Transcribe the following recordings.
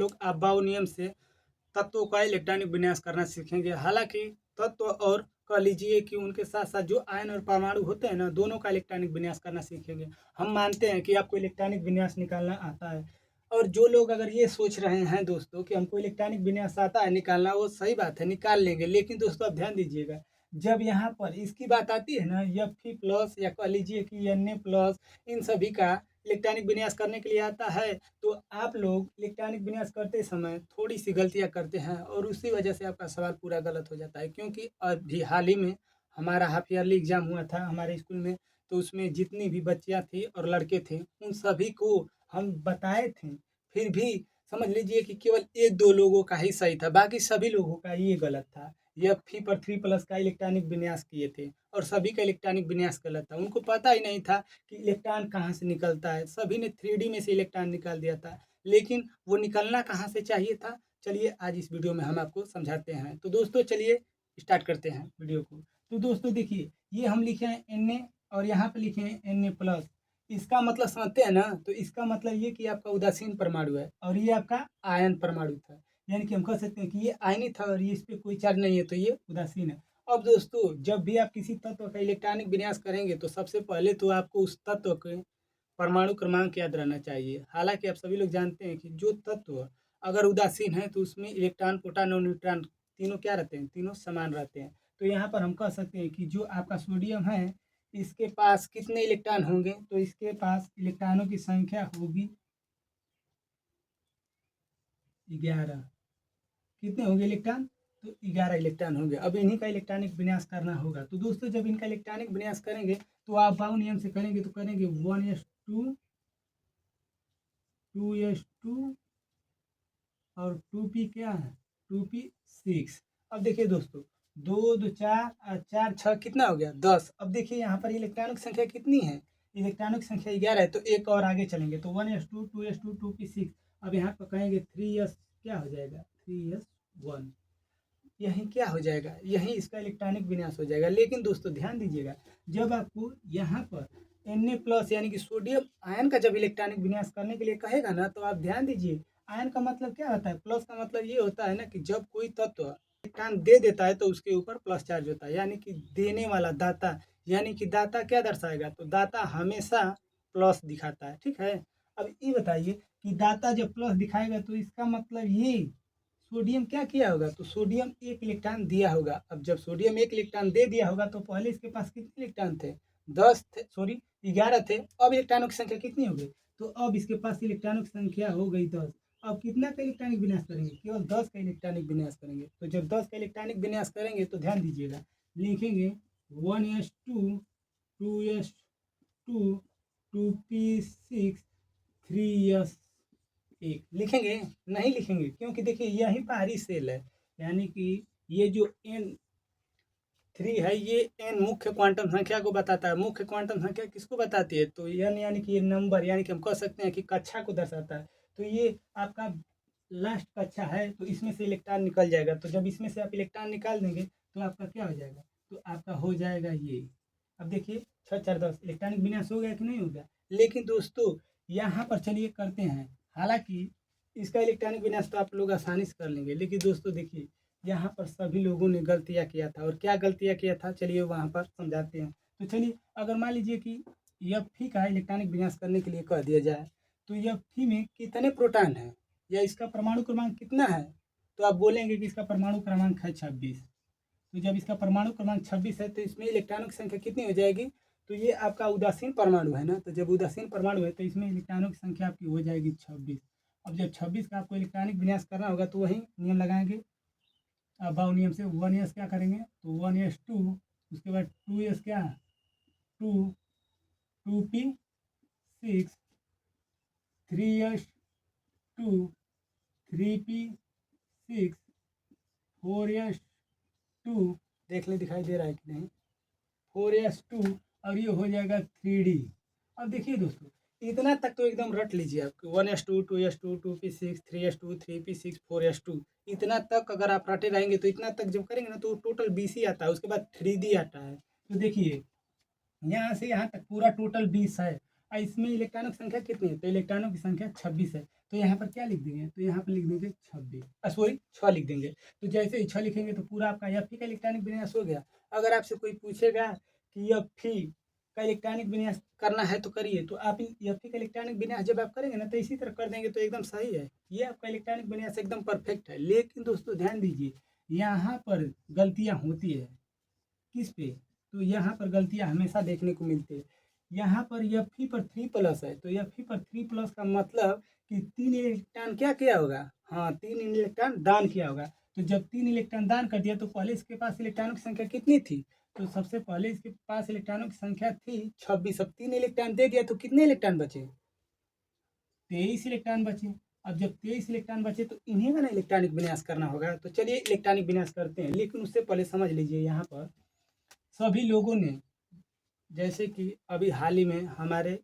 लोग अभाव नियम से तत्वों का इलेक्ट्रॉनिक विन्यास करना सीखेंगे। हालांकि तत्व और कह लीजिए कि उनके साथ साथ जो आयन और परमाणु होते हैं ना, दोनों का इलेक्ट्रॉनिक विन्यास करना सीखेंगे। हम मानते हैं कि आपको इलेक्ट्रॉनिक विन्यास निकालना आता है। और जो लोग अगर ये सोच रहे हैं दोस्तों कि हमको इलेक्ट्रॉनिक विन्यास आता है निकालना, वो सही बात है, निकाल लेंगे। लेकिन दोस्तों आप ध्यान दीजिएगा, जब यहाँ पर इसकी बात आती है ना, Fe प्लस या कह लीजिए कि Na प्लस, इन सभी का इलेक्ट्रॉनिक विन्यास करने के लिए आता है, तो आप लोग इलेक्ट्रॉनिक विन्यास करते समय थोड़ी सी गलतियां करते हैं और उसी वजह से आपका सवाल पूरा गलत हो जाता है। क्योंकि अभी हाल ही में हमारा हाफ ईयरली एग्जाम हुआ था हमारे स्कूल में, तो उसमें जितनी भी बच्चियां थी और लड़के थे, उन सभी को हम बताए थे। फिर भी समझ लीजिए कि केवल एक दो लोगों का ही सही था, बाकी सभी लोगों का ये गलत था। यह फी पर 3+ का इलेक्ट्रॉनिक विन्यास किए थे और सभी का इलेक्ट्रॉनिक विन्यास गलत था। उनको पता ही नहीं था कि इलेक्ट्रॉन कहाँ से निकलता है। सभी ने 3D में से इलेक्ट्रॉन निकाल दिया था, लेकिन वो निकलना कहाँ से चाहिए था, चलिए आज इस वीडियो में हम आपको समझाते हैं। तो दोस्तों चलिए स्टार्ट करते हैं वीडियो को। तो दोस्तों देखिए, ये हम लिखे हैं Na और यहाँ पे लिखे हैं Na प्लस। इसका मतलब समझते हैं ना, तो इसका मतलब ये कि आपका उदासीन परमाणु है और ये आपका आयन परमाणु था। यानी कि हम कह सकते हैं कि ये आयनी था और ये इस पर कोई चार्ज नहीं है, तो ये उदासीन है। अब दोस्तों जब भी आप किसी तत्व का इलेक्ट्रॉनिक विन्यास करेंगे तो सबसे पहले तो आपको उस तत्व के परमाणु क्रमांक याद रहना चाहिए। हालांकि आप सभी लोग जानते हैं कि जो तत्व अगर उदासीन है तो उसमें इलेक्ट्रॉन, प्रोटॉन और न्यूट्रॉन तीनों क्या रहते हैं, तीनों समान रहते हैं। तो यहाँ पर हम कह सकते हैं कि जो आपका सोडियम है, इसके पास कितने इलेक्ट्रॉन होंगे, तो इसके पास इलेक्ट्रॉनों की संख्या होगी 11। कितने होंगे इलेक्ट्रॉन, तो 11 इलेक्ट्रॉन होंगे। अब इन्हीं का इलेक्ट्रॉनिक विन्यास करना होगा। तो दोस्तों जब इनका इलेक्ट्रॉनिक विन्यास करेंगे तो आप बाउ नियम से करेंगे, तो करेंगे 1s2 2s2 और 2p क्या है, 2p6। अब देखिए दोस्तों, 2 2 4 और 4 6 कितना हो गया, 10। अब देखिए यहाँ पर इलेक्ट्रॉनिक संख्या कितनी है, इलेक्ट्रॉनिक संख्या 11 है। तो एक और आगे चलेंगे तो 1s2 2s2 2p6। अब यहाँ पर कहेंगे 3s क्या हो जाएगा, 3s1। यहीं क्या हो जाएगा, यहीं इसका इलेक्ट्रॉनिक विन्यास हो जाएगा। लेकिन दोस्तों ध्यान दीजिएगा, जब आपको यहाँ पर Na प्लस यानी कि सोडियम आयन का जब इलेक्ट्रॉनिक विन्यास करने के लिए कहेगा ना, तो आप ध्यान दीजिए, आयन का मतलब क्या होता है, प्लस का मतलब ये होता है ना कि जब कोई तत्व इलेक्ट्रॉन दे देता है तो उसके ऊपर प्लस चार्ज होता है, यानी कि देने वाला दाता। यानी कि दाता क्या दर्शाएगा, तो दाता हमेशा प्लस दिखाता है, ठीक है। अब ये बताइए कि दाता जब प्लस दिखाएगा तो इसका मतलब ये सोडियम क्या किया होगा, तो सोडियम एक इलेक्ट्रॉन दिया होगा। अब जब सोडियम एक इलेक्ट्रॉन दे दिया होगा तो पहले इसके पास कितने इलेक्ट्रॉन थे, 10 थे, सॉरी 11 थे। अब इलेक्ट्रॉनों की संख्या कितनी हो गई, तो अब इसके पास इलेक्ट्रॉनों की संख्या हो गई 10। अब कितना का इलेक्ट्रॉनिक विन्यास करेंगे, केवल 10 का इलेक्ट्रॉनिक विन्यास करेंगे। तो जब 10 का इलेक्ट्रॉनिक विन्यास करेंगे तो ध्यान दीजिएगा, लिखेंगे 1s2 2s2 2p6 3s एक लिखेंगे, नहीं लिखेंगे, क्योंकि देखिए यही बाहरी सेल है। यानी कि ये जो N3 है, ये N मुख्य क्वांटम संख्या को बताता है। मुख्य क्वांटम संख्या किसको बताती है, तो N यानी कि ये नंबर, यानी कि हम कह सकते हैं कि कक्षा को दर्शाता है। तो ये आपका लास्ट कक्षा है, तो इसमें से इलेक्ट्रॉन निकल जाएगा। तो जब इसमें से आप इलेक्ट्रॉन निकाल देंगे तो आपका क्या हो जाएगा, तो आपका हो जाएगा ये। अब देखिए 6 4 10 इलेक्ट्रॉनिक विन्यास हो गया कि नहीं हो गया। लेकिन दोस्तों यहाँ पर चलिए करते हैं। हालांकि इसका इलेक्ट्रॉनिक विन्यास तो आप लोग आसानी से कर लेंगे, लेकिन दोस्तों देखिए यहाँ पर सभी लोगों ने गलतियाँ किया था। और क्या गलतियाँ किया था, चलिए वहाँ पर समझाते हैं। तो चलिए, अगर मान लीजिए कि Fe का इलेक्ट्रॉनिक विन्यास करने के लिए कह दिया जाए, तो Fe में कितने प्रोटॉन हैं या इसका परमाणु क्रमांक कितना है, तो आप बोलेंगे कि इसका परमाणु क्रमांक है 26। तो जब इसका परमाणु क्रमांक 26 है तो इसमें इलेक्ट्रॉनों की संख्या कितनी हो जाएगी, तो ये आपका उदासीन परमाणु है ना, तो जब उदासीन परमाणु है तो इसमें इलेक्ट्रॉनों की संख्या आपकी हो जाएगी 26। अब जब 26 का आपको इलेक्ट्रॉनिक विन्यास करना होगा तो वही नियम लगाएंगे। अभाव नियम से 1s क्या करेंगे, तो 1s2, उसके बाद 2s क्या, 2 2p6 3s2 3p6 4s2, देख ले दिखाई दे रहा है कि नहीं, 4s2, और ये हो जाएगा 3d। अब देखिए दोस्तों, इतना तक तो एकदम रट लीजिए आप, 1s2 2s2 2p6 3s2 3p6 4s2, इतना तक अगर आप रटे रहेंगे तो इतना तक जब करेंगे ना तो टोटल 20 ही आता है। उसके बाद 3d आता है। तो देखिए यहाँ से यहाँ तक पूरा टोटल 20 है। और इसमें इलेक्ट्रॉनों की संख्या कितनी है, तो इलेक्ट्रॉनों की संख्या 26 है। तो यहाँ पर क्या लिख देंगे, तो यहाँ पर लिख देंगे 26, सॉरी 6 लिख देंगे। तो जैसे ही 6 लिखेंगे तो पूरा आपका Fe का इलेक्ट्रॉनिक विन्यास हो गया। अगर आपसे कोई पूछेगा कि Fe का इलेक्ट्रॉनिक विन्यास करना है तो करिए, तो आप Fe का इलेक्ट्रॉनिक विन्यास जब आप करेंगे ना तो इसी तरह कर देंगे तो एकदम सही है। ये आपका इलेक्ट्रॉनिक विन्यास एकदम परफेक्ट है। लेकिन दोस्तों ध्यान दीजिए, यहाँ पर गलतियाँ होती है। किस पे, तो यहाँ पर गलतियाँ हमेशा देखने को मिलती है। यहाँ पर Fe पर 3+ है, तो Fe पर 3+ का मतलब कि 3 इलेक्ट्रॉन क्या किया होगा, हाँ 3 इलेक्ट्रॉन दान किया होगा। तो जब 3 इलेक्ट्रॉन दान कर दिया तो पहले इसके पास इलेक्ट्रॉनों की संख्या कितनी थी, तो सबसे पहले इसके पास इलेक्ट्रॉनों की संख्या थी 26। अब 3 इलेक्ट्रॉन दे दिया तो कितने इलेक्ट्रॉन बचे, 23 इलेक्ट्रॉन बचे। अब जब 23 इलेक्ट्रॉन बचे तो इन्हीं का ना इलेक्ट्रॉनिक विन्यास करना होगा। तो चलिए इलेक्ट्रॉनिक विन्यास करते हैं, लेकिन उससे पहले समझ लीजिए यहाँ पर सभी लोगों ने, जैसे कि अभी हाल ही में हमारे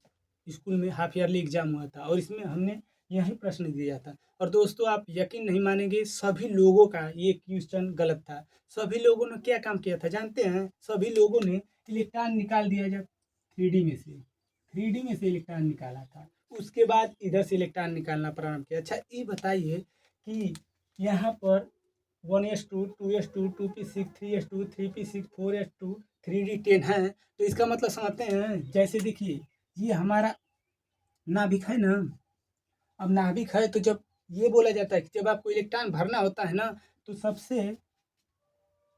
स्कूल में हाफ ईयरली एग्जाम हुआ था और इसमें हमने यही प्रश्न दिया था। और दोस्तों आप यकीन नहीं मानेंगे, सभी लोगों का ये क्वेश्चन गलत था। सभी लोगों ने क्या काम किया था जानते हैं, सभी लोगों ने इलेक्ट्रॉन निकाल दिया। जब 3D में से, 3D में से इलेक्ट्रॉन निकाला था, उसके बाद इधर से इलेक्ट्रॉन निकालना प्रारंभ किया। अच्छा ये बताइए कि यहाँ पर 1s2 2s2 2p6 3s2 3p6 4s2 3d10 है। तो इसका मतलब समझते हैं, जैसे देखिए ये हमारा नाभिक है ना। अब नाभिक है तो जब ये बोला जाता है कि जब आपको इलेक्ट्रॉन भरना होता है ना तो सबसे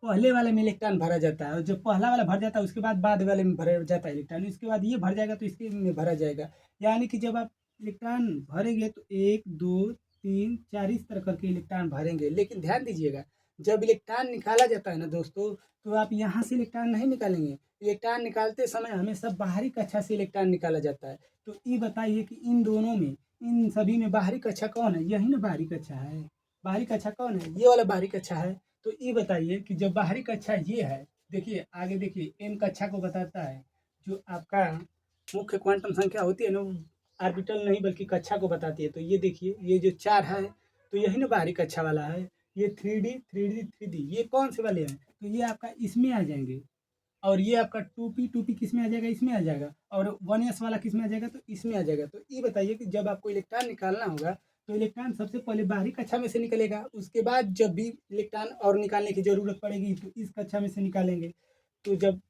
पहले वाले में इलेक्ट्रॉन भरा जाता है, और जब पहला वाला भर जाता है उसके बाद वाले में भरा जाता है इलेक्ट्रॉन, इसके बाद ये भर जाएगा तो इसके में भरा जाएगा। यानी कि जब आप इलेक्ट्रॉन भरेंगे तो 1 2 3 4 इस तरह करके इलेक्ट्रॉन भरेंगे। लेकिन ध्यान दीजिएगा, जब इलेक्ट्रॉन निकाला जाता है ना दोस्तों, तो आप यहाँ से इलेक्ट्रॉन नहीं निकालेंगे। इलेक्ट्रॉन निकालते समय हमेशा बाहरी कक्षा से इलेक्ट्रॉन निकाला जाता है। तो ये बताइए कि इन दोनों में, इन सभी में बाहरी कक्षा कौन है, यही ना बाहरी कक्षा है। बाहरी कक्षा कौन है, ये वाला बाहरी कक्षा है। तो ये बताइए कि जब बाहरी कक्षा ये है, देखिए आगे देखिए एम कक्षा को बताता है। जो आपका मुख्य क्वांटम संख्या होती है ना, ऑर्बिटल नहीं बल्कि कक्षा को बताती है। तो ये देखिए ये जो 4 है तो यही ना बाहरी कक्षा वाला है। ये 3D ये कौन से वाले हैं, तो ये आपका इसमें आ जाएंगे। और ये आपका 2p किस में आ जाएगा, इसमें आ जाएगा। और 1s वाला किस में आ जाएगा, तो इसमें आ जाएगा। तो ये बताइए कि जब आपको इलेक्ट्रॉन निकालना होगा तो इलेक्ट्रॉन सबसे पहले बाहरी कक्षा में से निकलेगा, उसके बाद जब भी इलेक्ट्रॉन और निकालने की ज़रूरत पड़ेगी तो इस कक्षा में से निकालेंगे। तो जब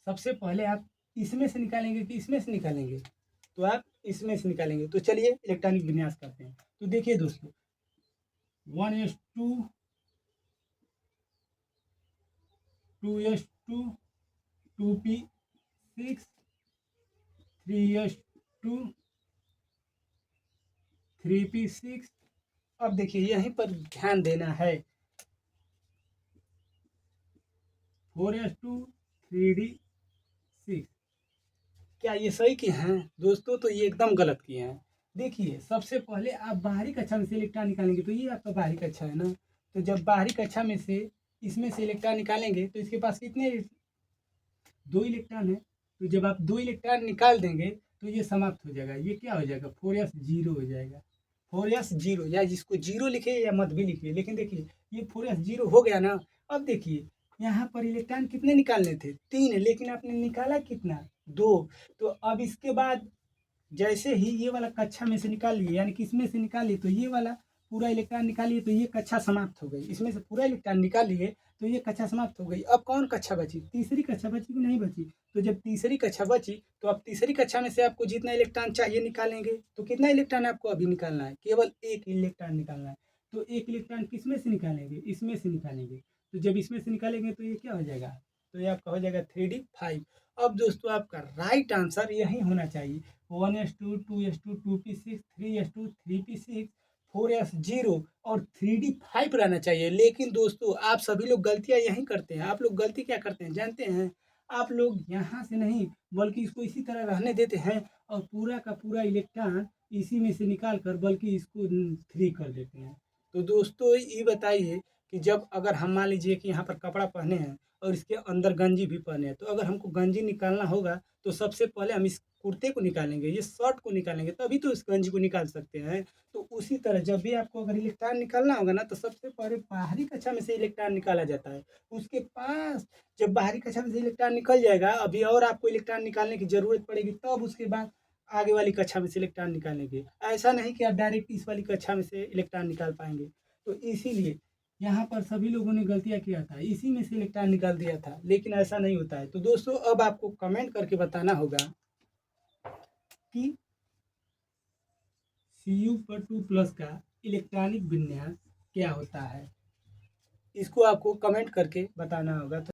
सबसे पहले आप इसमें से निकालेंगे कि इसमें से निकालेंगे, तो आप इसमें से निकालेंगे। तो चलिए इलेक्ट्रॉनिक विन्यास करते हैं। तो देखिए दोस्तों 1s2 2s2 2p6 3s2 3p6। अब देखिए यहीं पर ध्यान देना है, 4s2 3d6 क्या ये सही किए हैं दोस्तों, तो ये एकदम गलत किए हैं। देखिए सबसे पहले आप बाहरी कक्षा में से इलेक्ट्रॉन निकालेंगे, तो ये आपका बाहरी कक्षा है ना। तो जब बाहरी कक्षा में से इसमें से इलेक्ट्रॉन निकालेंगे तो इसके पास कितने, 2 इलेक्ट्रॉन है। तो जब आप 2 इलेक्ट्रॉन निकाल देंगे तो ये समाप्त हो जाएगा। ये क्या हो जाएगा, 4s 0 हो जाएगा। 4s 0, या जिसको 0 लिखे या मत भी लिखिए, लेकिन देखिए ये 4s 0 हो गया ना। अब देखिए यहाँ पर इलेक्ट्रॉन कितने निकालने थे, 3, लेकिन आपने निकाला कितना, 2। तो अब इसके बाद जैसे ही ये वाला कक्षा में से निकाल लिए, यानी कि इसमें से निकाल लिए, तो ये वाला पूरा इलेक्ट्रॉन निकालिए तो ये कक्षा समाप्त हो गई। इसमें से पूरा इलेक्ट्रॉन निकाल लिए तो ये कक्षा समाप्त हो गई। अब कौन कक्षा बची, तीसरी कक्षा बची कि नहीं बची। तो जब तीसरी कक्षा बची तो अब तीसरी कक्षा में से आपको जितना इलेक्ट्रॉन चाहिए निकालेंगे। तो कितना इलेक्ट्रॉन आपको अभी निकालना है, केवल 1 इलेक्ट्रॉन निकालना है। तो 1 इलेक्ट्रॉन किस में से निकालेंगे, इसमें से निकालेंगे। तो जब इसमें से निकालेंगे तो ये क्या हो जाएगा, तो ये आपका हो जाएगा 3d5। अब दोस्तों आपका राइट आंसर यही होना चाहिए, 1s2 2s2 2p6 3s2 3p6 4s 0 और 3d5 रहना चाहिए। लेकिन दोस्तों आप सभी लोग गलतियां यही करते हैं। आप लोग गलती क्या करते हैं जानते हैं, आप लोग यहाँ से नहीं बल्कि इसको इसी तरह रहने देते हैं और पूरा का पूरा इलेक्ट्रॉन इसी में से निकाल कर बल्कि इसको 3 कर देते हैं। तो दोस्तों ये बताइए कि जब अगर हम मान लीजिए कि यहाँ पर कपड़ा पहने हैं और इसके अंदर गंजी भी पहने हैं, तो अगर हमको गंजी निकालना होगा तो सबसे पहले हम इस कुर्ते को निकालेंगे, ये शर्ट को निकालेंगे, तभी तो इस गंजी को निकाल सकते हैं। तो उसी तरह जब भी आपको अगर इलेक्ट्रॉन निकालना होगा ना तो सबसे पहले बाहरी कक्षा में से इलेक्ट्रॉन निकाला जाता है। उसके पास जब बाहरी कक्षा में से इलेक्ट्रॉन निकल जाएगा, अभी और आपको इलेक्ट्रॉन निकालने की ज़रूरत पड़ेगी, तब उसके बाद आगे वाली कक्षा में से इलेक्ट्रॉन निकालेंगे। ऐसा नहीं कि आप डायरेक्ट इस वाली कक्षा में से इलेक्ट्रॉन निकाल पाएंगे। तो इसीलिए यहाँ पर सभी लोगों ने गलतियाँ किया था, इसी में से इलेक्ट्रॉन निकाल दिया था, लेकिन ऐसा नहीं होता है। तो दोस्तों अब आपको कमेंट करके बताना होगा कि Cu+2 का इलेक्ट्रॉनिक विन्यास क्या होता है। इसको आपको कमेंट करके बताना होगा।